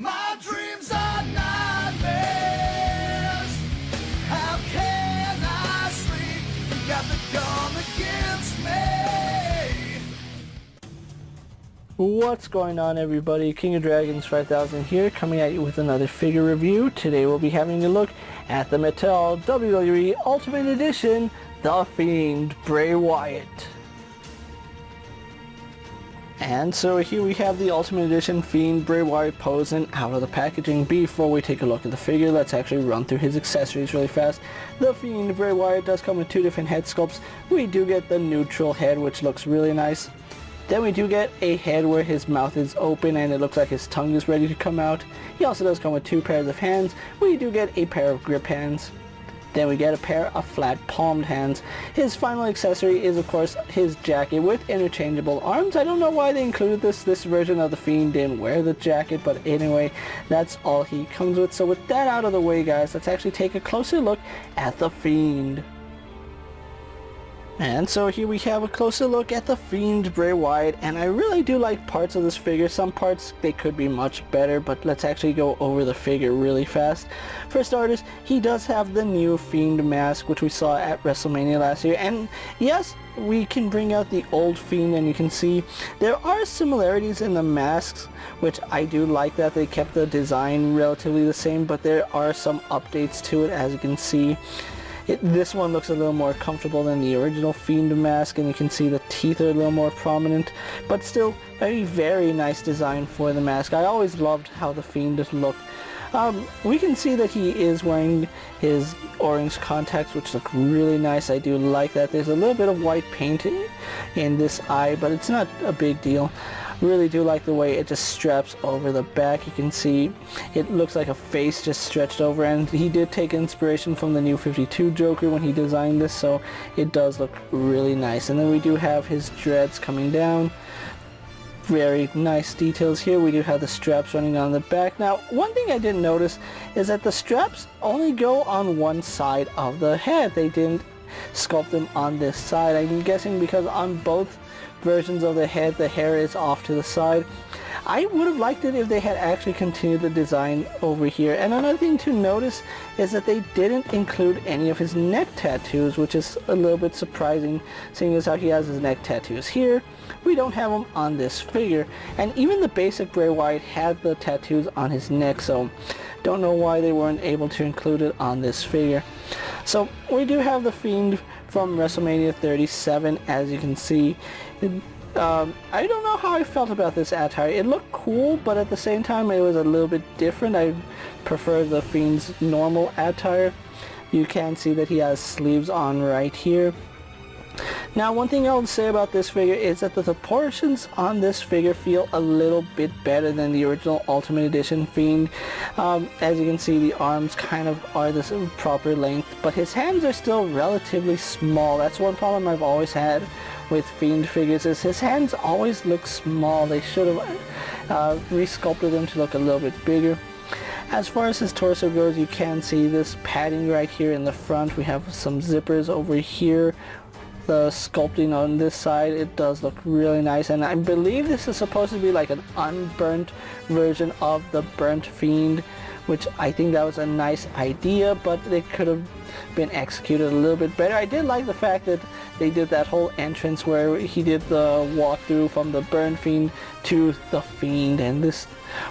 My dreams are nightmares. How can I sleep? You got the gun against me. What's going on, everybody? King of Dragons 5000 here, coming at you with another figure review. Today we'll be having a look at the Mattel WWE Ultimate Edition, The Fiend, Bray Wyatt. And so here we have the Ultimate Edition Fiend Bray Wyatt posing out of the packaging. Before we take a look at the figure, let's actually run through his accessories really fast. The Fiend Bray Wyatt does come with two different head sculpts. We do get the neutral head, which looks really nice. Then we do get a head where his mouth is open and it looks like his tongue is ready to come out. He also does come with two pairs of hands. We do get a pair of grip hands. Then we get a pair of flat palmed hands. His final accessory is of course his jacket with interchangeable arms. I don't know why they included this. This version of the Fiend didn't wear the jacket, but anyway, that's all he comes with. So with that out of the way, guys, let's actually take a closer look at the Fiend. And so here we have a closer look at the Fiend Bray Wyatt, and I really do like parts of this figure. Some parts, they could be much better, but let's actually go over the figure really fast. For starters, he does have the new Fiend mask, which we saw at WrestleMania last year, and yes, we can bring out the old Fiend, and you can see there are similarities in the masks, which I do like that they kept the design relatively the same, but there are some updates to it, as you can see. This one looks a little more comfortable than the original Fiend mask, and you can see the teeth are a little more prominent, but still a very nice design for the mask. I always loved how the Fiend looked. We can see that he is wearing his orange contacts, which look really nice. I do like that. There's a little bit of white paint in this eye, but it's not a big deal. Really do like the way it just straps over the back. You can see it looks like a face just stretched over, and he did take inspiration from the new 52 Joker when he designed this, so it does look really nice. And then we do have his dreads coming down. Very nice details here. We do have the straps running on the back. Now, one thing I didn't notice is that the straps only go on one side of the head. They didn't sculpt them on this side. I'm guessing because on both versions of the head, the hair is off to the side. I would have liked it if they had actually continued the design over here. And another thing to notice is that they didn't include any of his neck tattoos, which is a little bit surprising, seeing as how he has his neck tattoos here. We don't have them on this figure, and even the basic Bray Wyatt had the tattoos on his neck, so don't know why they weren't able to include it on this figure. So we do have the Fiend from WrestleMania 37, as you can see. I don't know how I felt about this attire. It looked cool, but at the same time it was a little bit different. I prefer the Fiend's normal attire. You can see that he has sleeves on right here. Now, one thing I would say about this figure is that the proportions on this figure feel a little bit better than the original Ultimate Edition Fiend. As you can see, the arms kind of are the proper length, but his hands are still relatively small. That's one problem I've always had with Fiend figures, is his hands always look small. They should have resculpted them to look a little bit bigger. As far as his torso goes, you can see this padding right here in the front. We have some zippers over here. The sculpting on this side, it does look really nice, and I believe this is supposed to be like an unburnt version of the burnt Fiend, which I think that was a nice idea, but it could have been executed a little bit better. I did like the fact that they did that whole entrance where he did the walkthrough from the burnt Fiend to the Fiend, and this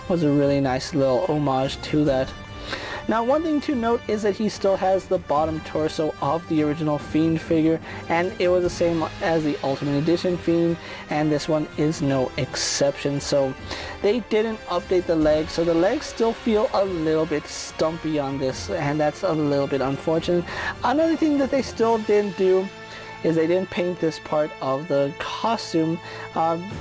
was a really nice little homage to that. Now, one thing to note is that he still has the bottom torso of the original Fiend figure, and it was the same as the Ultimate Edition Fiend, and this one is no exception. So they didn't update the legs, so the legs still feel a little bit stumpy on this, and that's a little bit unfortunate. Another thing that they still didn't do is they didn't paint this part of the costume.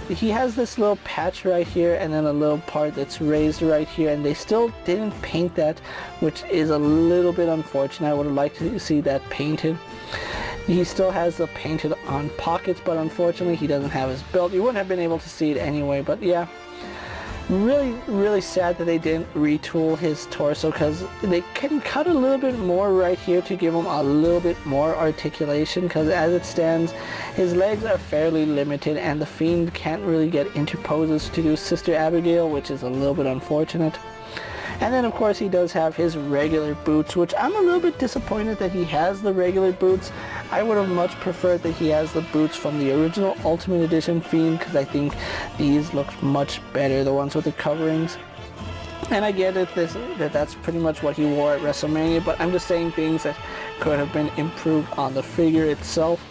He has this little patch right here and then a little part that's raised right here, and they still didn't paint that, which is a little bit unfortunate. I would have liked to see that painted. He still has the painted on pockets, but unfortunately he doesn't have his belt. You wouldn't have been able to see it anyway, but yeah. Really sad that they didn't retool his torso, because they can cut a little bit more right here to give him a little bit more articulation, because as it stands his legs are fairly limited and the Fiend can't really get into poses to do Sister Abigail, which is a little bit unfortunate. And then of course he does have his regular boots, which I'm a little bit disappointed that he has the regular boots. I would have much preferred that he has the boots from the original Ultimate Edition Fiend, because I think these look much better, the ones with the coverings. And I get it, that's pretty much what he wore at WrestleMania, but I'm just saying things that could have been improved on the figure itself.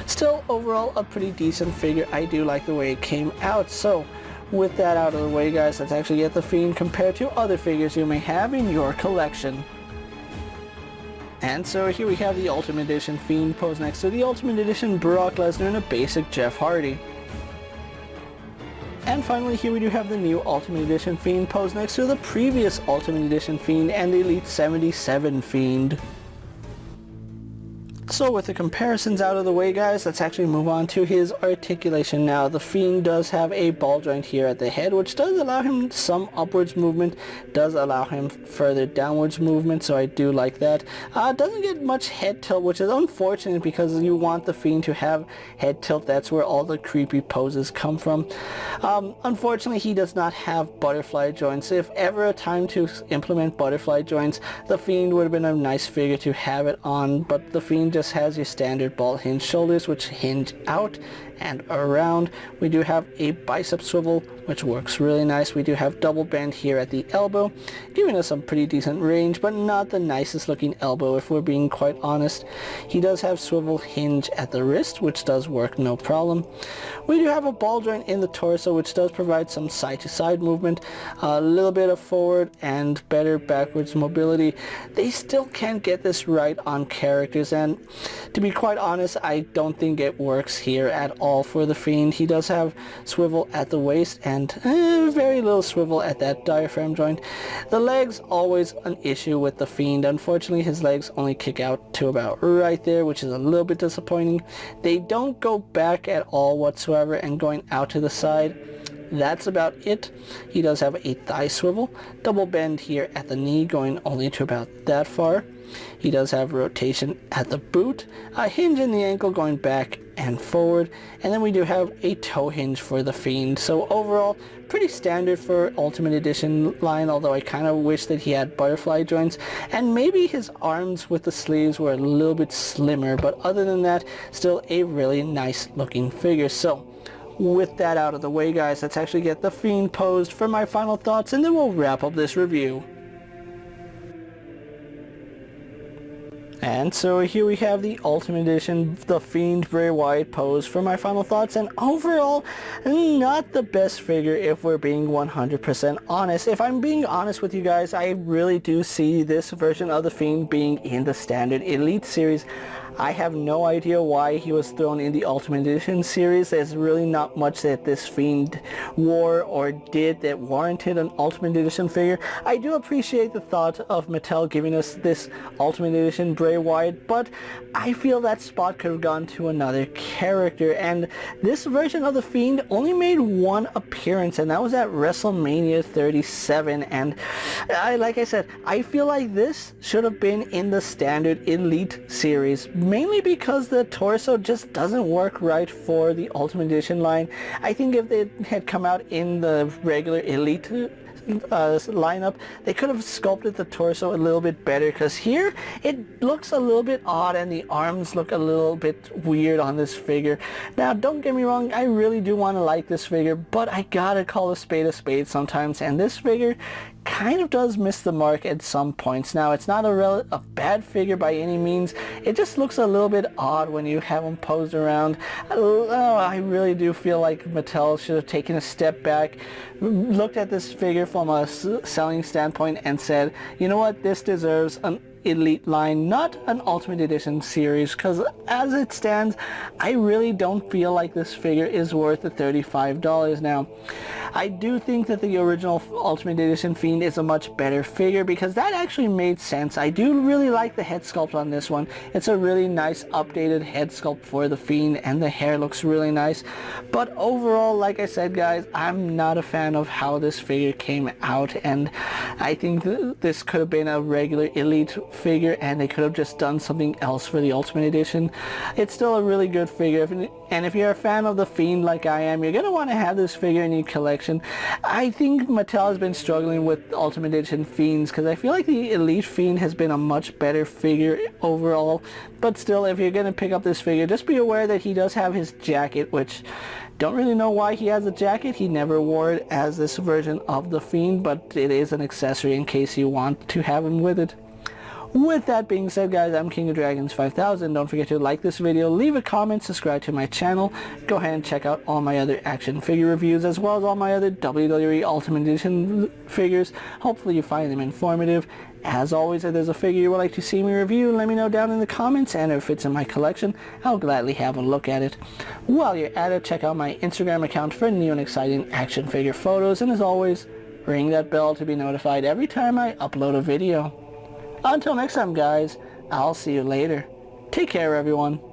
Still, overall, a pretty decent figure. I do like the way it came out. So with that out of the way, guys, let's actually get the Fiend compared to other figures you may have in your collection. And so here we have the Ultimate Edition Fiend posed next to the Ultimate Edition Brock Lesnar and a basic Jeff Hardy. And finally, here we do have the new Ultimate Edition Fiend posed next to the previous Ultimate Edition Fiend and the Elite 77 Fiend. So with the comparisons out of the way, guys, let's actually move on to his articulation now. The Fiend does have a ball joint here at the head, which does allow him some upwards movement, does allow him further downwards movement, so I do like that. Doesn't get much head tilt, which is unfortunate because you want the Fiend to have head tilt. That's where all the creepy poses come from. Unfortunately, he does not have butterfly joints. If ever a time to implement butterfly joints, the Fiend would have been a nice figure to have it on, but the Fiend just has your standard ball hinge shoulders, which hinge out and around. We do have a bicep swivel, which works really nice. We do have double bend here at the elbow, giving us some pretty decent range, but not the nicest looking elbow if we're being quite honest. He does have swivel hinge at the wrist, which does work no problem. We do have a ball joint in the torso, which does provide some side to side movement, a little bit of forward and better backwards mobility. They still can't get this right on characters, and to be quite honest, I don't think it works here at all for the Fiend. He does have swivel at the waist and very little swivel at that diaphragm joint. The legs, always an issue with the Fiend. Unfortunately, his legs only kick out to about right there, which is a little bit disappointing. They don't go back at all whatsoever and going out to the side. That's about it. He does have a thigh swivel, double bend here at the knee, going only to about that far. He does have rotation at the boot, a hinge in the ankle going back and forward, and then we do have a toe hinge for the Fiend. So overall, pretty standard for Ultimate Edition line, although I kind of wish that he had butterfly joints, and maybe his arms with the sleeves were a little bit slimmer, but other than that, still a really nice looking figure. So with that out of the way, guys, let's actually get the Fiend posed for my final thoughts, and then we'll wrap up this review. And so here we have the Ultimate Edition, the Fiend Bray Wyatt pose for my final thoughts, and overall, not the best figure if we're being 100% honest. If I'm being honest with you guys, I really do see this version of the Fiend being in the standard Elite series. I have no idea why he was thrown in the Ultimate Edition series. There's really not much that this Fiend wore or did that warranted an Ultimate Edition figure. I do appreciate the thought of Mattel giving us this Ultimate Edition Bray Wyatt, but I feel that spot could have gone to another character, and this version of the Fiend only made one appearance, and that was at WrestleMania 37, and like I said, I feel like this should have been in the standard Elite series, mainly because the torso just doesn't work right for the Ultimate Edition line. I think if they had come out in the regular Elite lineup, they could have sculpted the torso a little bit better, because here it looks a little bit odd and the arms look a little bit weird on this figure. Now don't get me wrong, I really do want to like this figure, but I gotta call a spade sometimes, and this figure kind of does miss the mark at some points. Now it's not a bad figure by any means, it just looks a little bit odd when you have him posed around. I really do feel like Mattel should have taken a step back, looked at this figure from a selling standpoint and said, you know what, this deserves an Elite line, not an Ultimate Edition series, because as it stands, I really don't feel like this figure is worth the $35 now. I do think that the original Ultimate Edition Fiend is a much better figure because that actually made sense. I do really like the head sculpt on this one. It's a really nice updated head sculpt for the Fiend and the hair looks really nice. But overall, like I said guys, I'm not a fan of how this figure came out, and I think this could have been a regular Elite figure and they could have just done something else for the Ultimate Edition. It's still a really good figure, and if you're a fan of the Fiend like I am, you're going to want to have this figure in your collection. I think Mattel has been struggling with Ultimate Edition Fiends because I feel like the Elite Fiend has been a much better figure overall, but still, if you're going to pick up this figure, just be aware that he does have his jacket, which don't really know why he has a jacket. He never wore it as this version of the Fiend, but it is an accessory in case you want to have him with it. With that being said guys, I'm KingofDragons 5000. Don't forget to like this video, leave a comment, subscribe to my channel. Go ahead and check out all my other action figure reviews as well as all my other WWE Ultimate Edition figures. Hopefully you find them informative. As always, if there's a figure you would like to see me review, let me know down in the comments, and if it's in my collection, I'll gladly have a look at it. While you're at it, check out my Instagram account for new and exciting action figure photos, and as always, ring that bell to be notified every time I upload a video. Until next time guys, I'll see you later. Take care everyone.